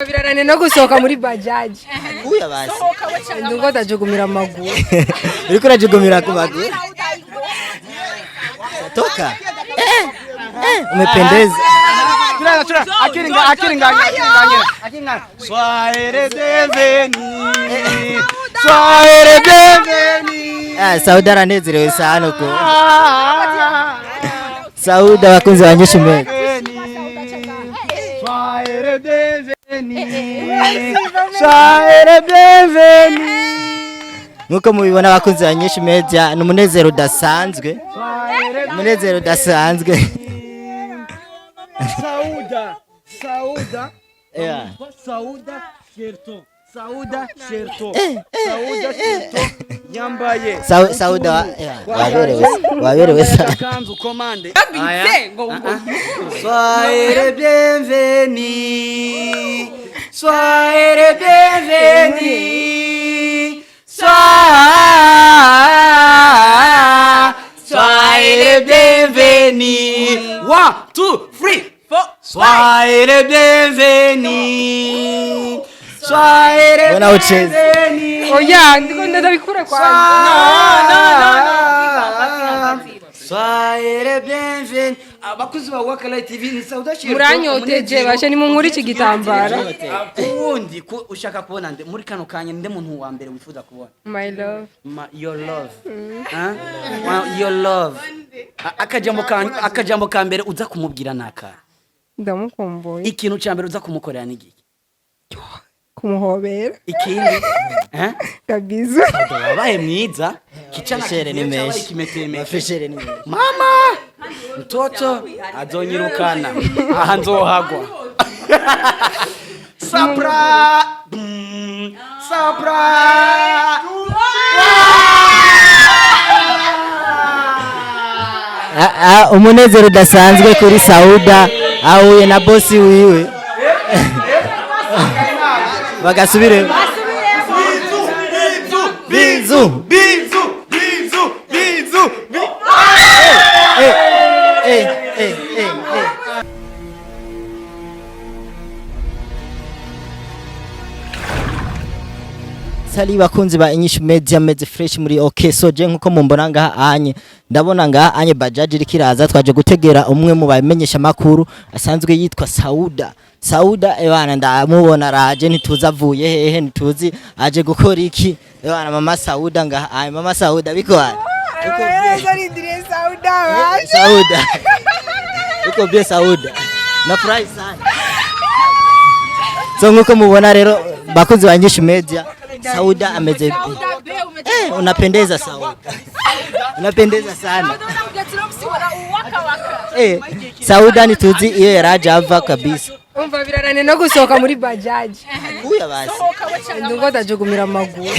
Birarane no gusohoka muri bajaji. Uya basi. Ndungo tajugumira amaguru. Uriko urajugumira ku maguru. Toka. Umependeza. Tuna. Akiringa. Soirée bienvenue. Soirée bienvenue. Sauda aranezerewe sana ko. Sauda bakunzi banyisha umwete. Soirée bienvenue. Soirée bienvenue. Nkuko mubibona bakunzi banyisha media n'umunezero udasanzwe. Umunezero udasanzwe. Sauda. Yeah. Sauda Sherto. Sauda Sherto. Yambaye. Sauda waberewe sana. Kanzu komande. Soirée bienvenue. Soirée bienvenue. Soirée bienvenue. 1, 2, 3, 4. Soirée bienvenue. Soirée bienvenue. Oya, ndiko ndabikura kwa. Soirée bienvenue. Abakuzi ba Waka TV ni Sauda Sherto. Muranyoteje bashe ni munkuri iki gitambara. Ubundi ko ushaka kubona nde muri kano kanya nde muntu wa mbere wifuza kubona. My love. Your love. Your love. Akajambo ka mbere uza kumubwira naka. Ndamukumbuye. Ikintu cya mbere uza kumukorera ni giki? Kumuhobera. Ikindi Kabizu. Wabaye mwiza. Kichana shere ni meshi. Kimeteme. Feshere ni meshi. Mama! Mtoto azonyirukana. Aha nzohagwa. Sabra! Sabra! Umunezero udasanzwe kuri Sauda ahuye na bosi wiwe. Bagasubire. Bizu. Sali bakunzi ba INYISHU media meze fresh muri okay so je nkuko mumbona ngaha anye ndabona ngaha anye bajaji irikiraza twaje gutegera umwe mu bamenyesha makuru asanzwe yitwa Sauda ebana ndamubona raje ntituza avuye hehe ntituzi aje gukora iki ebana mama Sauda ngaha anye mama Sauda bikwa Sauda uko bye Sauda na furahi sana so nkuko mubona rero bakunzi ba INYISHU media Sauda ameze unapendeza Sauda. Unapendeza sana. Sauda nituzi iyo yaraje ava kabisa. Umva birarane no gusohoka muri bajaji. Uya basi. Ndungo tajugumira amaguru.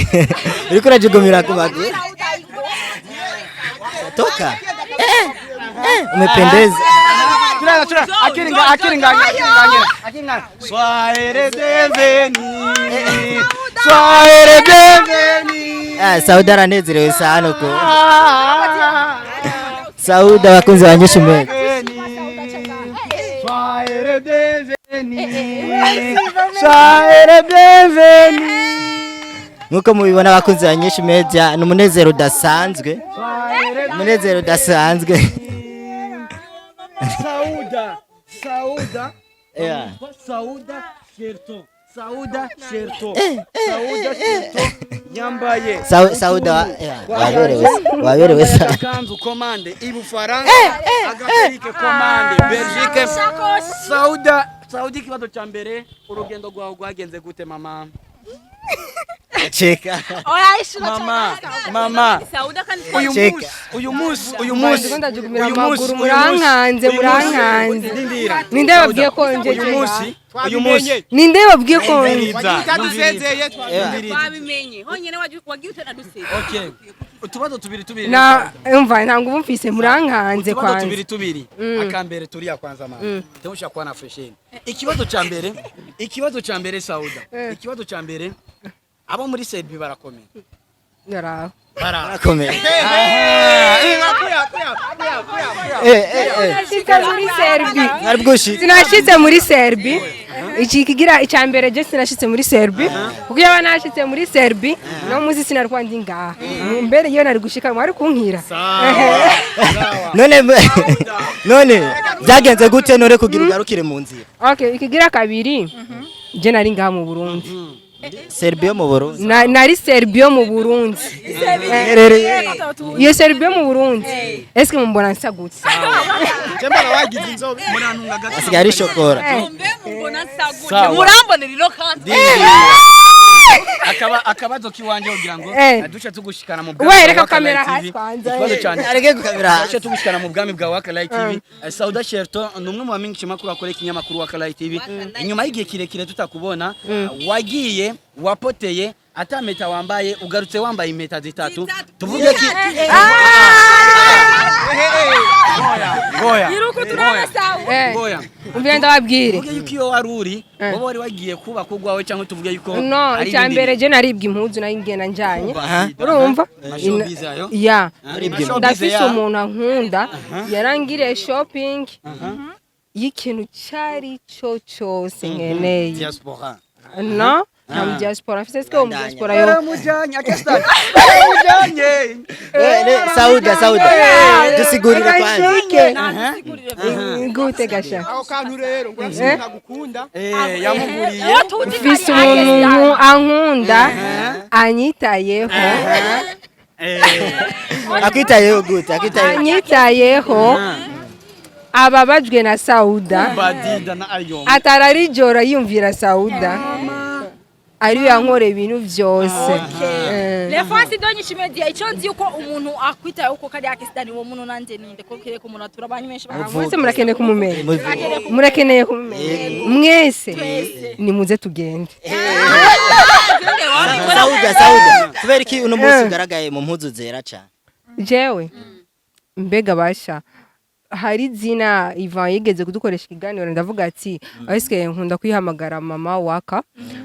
Uriko urajugumira ku maguru. Toka. Umependeza. Tuna. Akiringa. Soirée bienvenue. Soirée bienvenue. Sauda aranezerewe sana ko. Sauda bakunzi banyisha umwete. Soirée bienvenue. Soirée bienvenue. Nkuko mubibona bakunzi banyisha media n'umunezero udasanzwe. Umunezero udasanzwe. Sauda. Yeah. Sauda Sherto. Yambaye. Sauda waberewe sana. Kanzu komande Ibufaransa. Agaterike komande Belgique. Sauda kibazo cha mbere urugendo rwawe rwagenze gute mama? Cheka. Mama. Uyu munsi ndajugumira amaguru murankanze. Ninde babwiye ko nje uyu munsi ninde babwiye ko kadusezeye twabimenye honyene wagiye utadusezeye. Okay. Utubazo tubiri na umva ntango bumfise murankanze kwanza. Utubazo tubiri akambere turi ya kwanza mama. Temusha kwa na fresheni. Ikibazo cha mbere Sauda. Ikibazo cha mbere abo muri Serbi barakomeye. Yaraho. Barakomeye. Sinashitse muri Serbi iki kigira icyambere je sinashitse muri Serbie kuko yaba nashitse muri Serbie no muzi sinarwa ndi ngaha mbere iyo nari gushika mwari kunkira none byagenze gute nore kugira ugarukire mu nzira okay ikigira kabiri je nari ngaha mu Burundi Serbia mu Burundi nari Serbia mu Burundi iyo Serbia mu Burundi eske mumbona nsa gutse Jemba wagize inzobe murantunga gato asigari shokora Mbona nsaguje murambonera iro kandi akabazo kiwanje kugira ngo duce tugushikana mu bwami wereka kamera hasi kwanza ikibazo cyane areke gukamera duce tugushikana mu bwami bwa Waka Live TV Sauda Sherto numwe mu bamenyesha makuru akora ikinyamakuru Waka Live TV inyuma y'igihe kirekire tutakubona wagiye wapoteye atameta wambaye ugarutse wambaye impeta zitatu tuvuge ki goya iruko turabasawe goya umvenda wabwire tuvuge yuko iyo waruri wowe wari wagiye kuba kugwawe cyangwa tuvuge yuko no icyambere je naribwa impuzu nayingena njanye urumva ya ndafise umuntu ankunda yarangiriye shopping y'ikintu cyari cyo cyose nkeneye diaspora no nta diaspora afise sike mu diaspora yo mujanye akestani mujanye Sauda dusigurire kwanza gute gasha aho kantu rero ngo nagukunda yamuguriye ufise umuntu ankunda anyitayeho akwitayeho gute anyitayeho ababajwe na Sauda badida na ayo atararijora yumvira Sauda ari yankore ibintu byose Lefansi donyisha media icyo nzi uko umuntu akwitaye uko kari akistani wo muntu nanje ninde ko kire ko umuntu aturabanye menshi mwese murakeneye kumumenya murakeneye kumumenya mwese nimuze tugende Sauda kubera iki uno munsi ugaragaye mu mpuzu zera cyane jewe mbega basha hari zina Ivan yigeze kudukoresha ikiganiro ndavuga ati aske nkunda kwihamagara mama Waka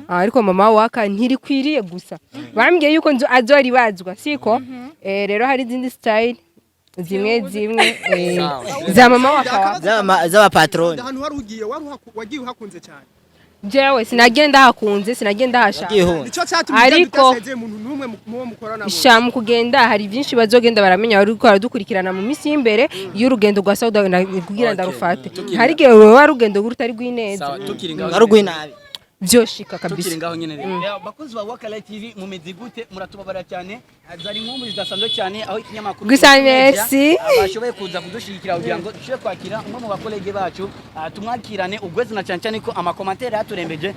ariko mama Waka ntirikwiriye gusa bambwiye yuko azori bazwa siko rero hari zindi style zimwe za mama Waka z'aba patron ahantu wari wagiye uhakunze cyane jewe sinagenda hakunze sinagenda hasha nico cyatumye ndasezeye umuntu numwe muwo mukorana shamu kugenda hari byinshi bazogenda baramenya bari gukora dukurikirana mu misi imbere y'urugendo rwa Sauda kugira ndarufate hari gihe wowe rugendo gurutari rw'ineza arugwinabi byoshika kabisa tukiri ngaho nyene rero bakunzi ba Waka Live TV mumeze gute muratubabara cyane zari nkumbu zidasanzwe cyane aho ikinyamakuru gusa merci bashoboye kuza kudushigikira kugira ngo dushobore kwakira umwe mu bakolege bacu tumwakirane ugweze na cyane cyane ko amakomantere yaturembeje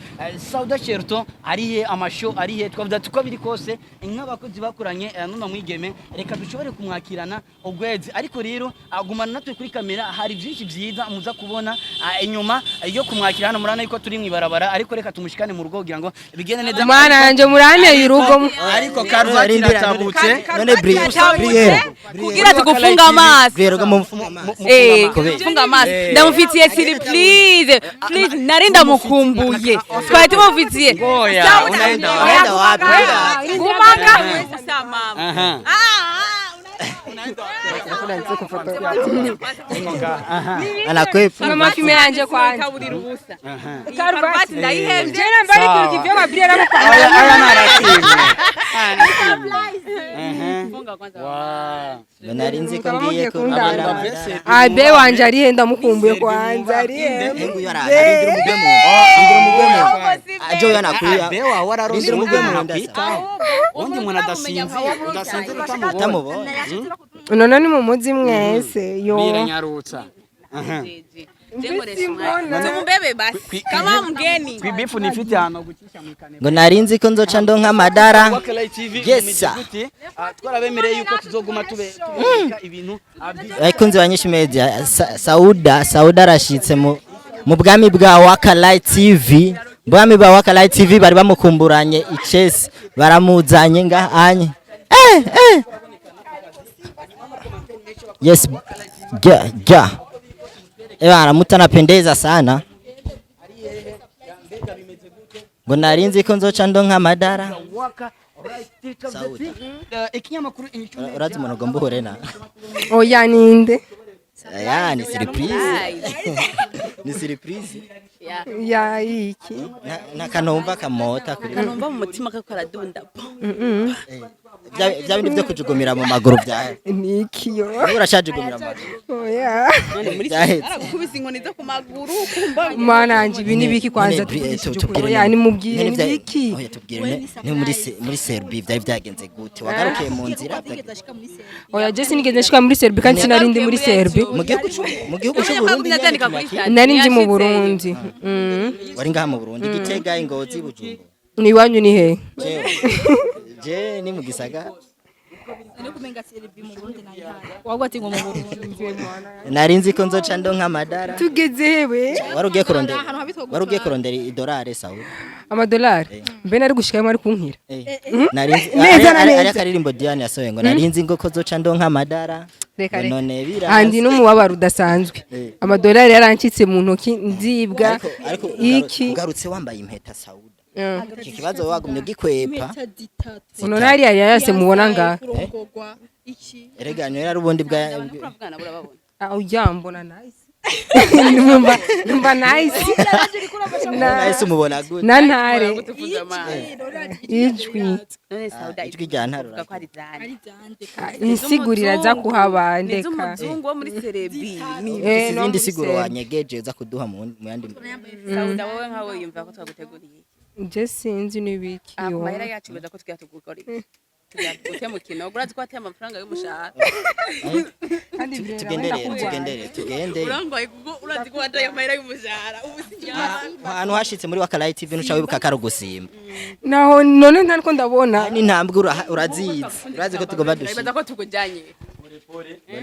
Sauda Sherto ariye amasho ariye twavuga tuko biri kose nk'abakozi bakuranye nuna mwigeme reka dushobore kumwakirana ugweze ariko rero agumana natwe kuri kamera hari byinshi byiza muza kubona inyuma yo kumwakirana murana yuko turi mwibarabara ariko reka tumushikane mu rugo kugira ngo bigende neza mana yanje murane urugo ariko karuvati iratabutse none briere kugira tugufunga amazi briere mu funga amazi ndamufitiye siri please narinda mukumbuye twari tumufitiye unaenda wapi gumaka sasa mama anakwepa mama kime yanje kwanza kaburira ubusa karuvati ndayihembye jena mbari kuri kivyo mabriere aya narashimye funga kwanza narinzi ko ngiye ko abe wanje ari henda mukumbuye kwanza ari hengu yara ndira umugemo ajo yanakuya bewa wararose ndira umugemo undi mwana udasinze utamubona none ni mu muzi mwese yo biranyarutsa Tumubebe basi kama mgeni kwibifu nifite hano gucisha mu kanebo ngo narinzi ko nzoca ndonka madara Waka Live TV Yesa. twarabemereye yuko tuzoguma tubeka ibintu abakunzi banyinshi media Sauda arashitse mu bwami bwa Waka Live TV bwami bwa Waka Live TV bari bamukumburanye icese baramuzanye ngahanye yes ja ewa mutanapendeza sana ngo narinzi ko nzoca ndonka madara ikinyamakuru urazi umuntu ugomba uhure na oya ninde aya ni surprise ni surprise ya iki nakanomba kamota kuri kanumva mu mutima kako karadunda bya bindi byo kujugumira mu maguru bya nikiyo urashajugumira mu maguru oya none muri Byahetse. aragukubise inkoni zo ku maguru kumva mananje ibi nibiki kwanza ya ni mubwire nibiki oya tubwire ni muri Serbia byari byagenze gute wagarukiye mu nzira oya Jesse nigeze nshika muri Serbia kandi sinarindi muri Serbia mu gihugu cy'u Burundi nari ndi mu Burundi wari ngaha mu Burundi Gitega Ingozi Bujumbura ni wanyu ni he je ni mu Gisaga wagwati ngo mu Burundi narinzi ko nzoca ndonka amadara tugeze hewe warugiye kurondera idolari Sauda amadolari mbe nari gushikamo ari kunkira narinzi Neza na neza. ari akaririmbo Diane yasohoye ngo narinzi ngo ko zoca ndonka amadara reka reka none bira andi n'umubabaro udasanzwe amadolari yarancitse mu ntoki nzibwa iki ugarutse wambaye impeta Sauda iki kibazo wagumye gikwepa uno nari yase mubona ngaha erega nyo yari ubundi bwa kuravugana burababona ujyambona nice numva nice nahise umubona gute na ntare gutuvuza amazi ijwi none Sauda ijwi rya ntarura ko ari zane insigurira za kuhaba ndeka umuzungu wo muri Serbia ni izindi siguro wanyegeje za kuduha mu yandi Sauda wowe nkawe yumva ko twaguteguriye je sinzi nibiki yo amahera yacu beza ko twiyatugugorira tujya mu kino urazi ko ateye amafaranga y'umushahara tugende urangoye kuko urazi ko wataye amahera y'umushahara ubu sinyara ahantu hashitse muri Waka Live TV nushawe wibuka karugusimba naho none ntariko ndabona n'intambwe urazizi urazi ko tugomba dushika beza ko tugujanye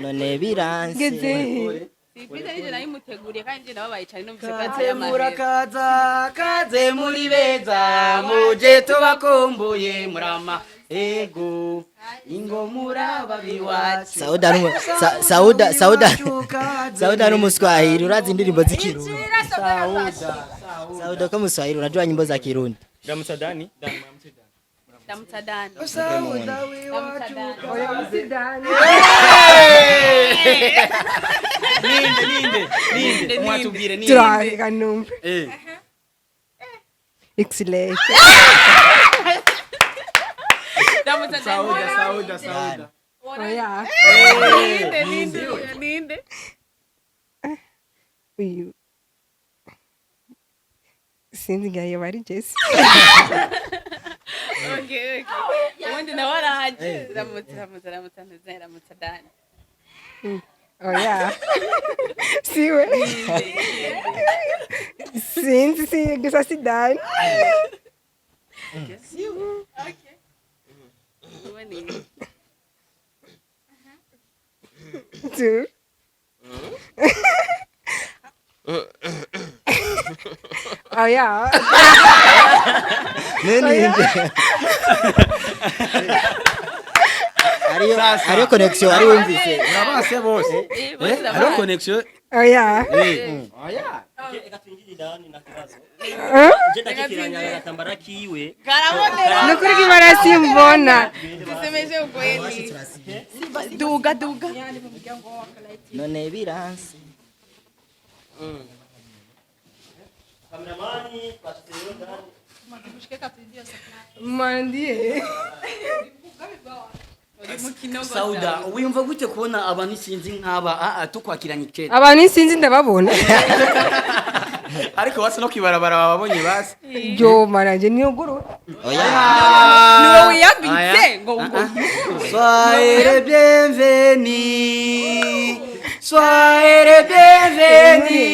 none biranse geze Sipita nije nayimuteguriye kandi nje nababaye cyane numvise ko ateye amahera murakaza kaze muri beza muje tubakumbuye murama ego ingo murababi wacu Sauda n'umuswahili urazi indirimbo z'ikirundi Sauda ko muswahili unajua nyimbo za Kirundi Damutadani ndamutadani Sauda we wacu ninde mwatubwire ninde turareka numva excellent ndamutadani Sauda oya ninde uyu sinzi ngayo bari Jesse okay ubundi nawe arahaje ndamutadani oya siwe sinzi si gusa sidani tu oya ariyo connection ari wumvise urabase bose hariho connection oya nukuri kibara simbona tusemeje ukweli duga none biranse mandie Sauda wiyumva gute kubona abantu sinzi nk'aba tukwakiranye kera abantu sinzi ndababona ariko wase no kibarabara babonye basi yo maranje niyo guru niwe wiyambitse ngo soyez bienvenus soyez bienvenus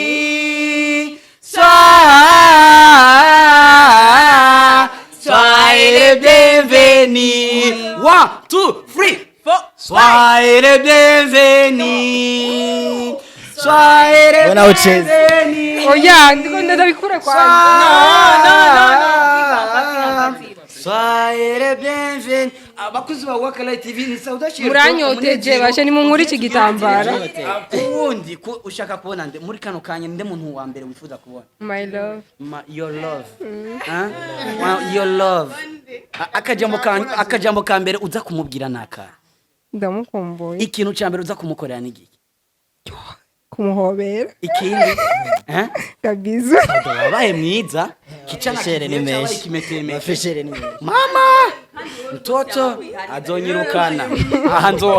soyez bienvenus 1 2 3 4 soyez les bienvenus soyez les Bona ucheze. bienvenus oya ndiko ndabikura kwa soyez les bienvenus abakuzi ba Waka Live TV ni Sauda Shiro muranyoteje bashe ni munkuri iki gitambara ubundi ko ushaka kubona nde muri kano kanya nde muntu wa mbere wifuza kubona my love your love your love akajambo ka mbere uza kumubwira naka ndamukumbuye ikintu cya mbere uza kumukorera ni giki kumuhobera ikindi kabisa wabaye mwiza kichana Freshere ni kizabe menshi. kimetemeka Freshere ni menshi. mama mtoto azonyirukana aha nzo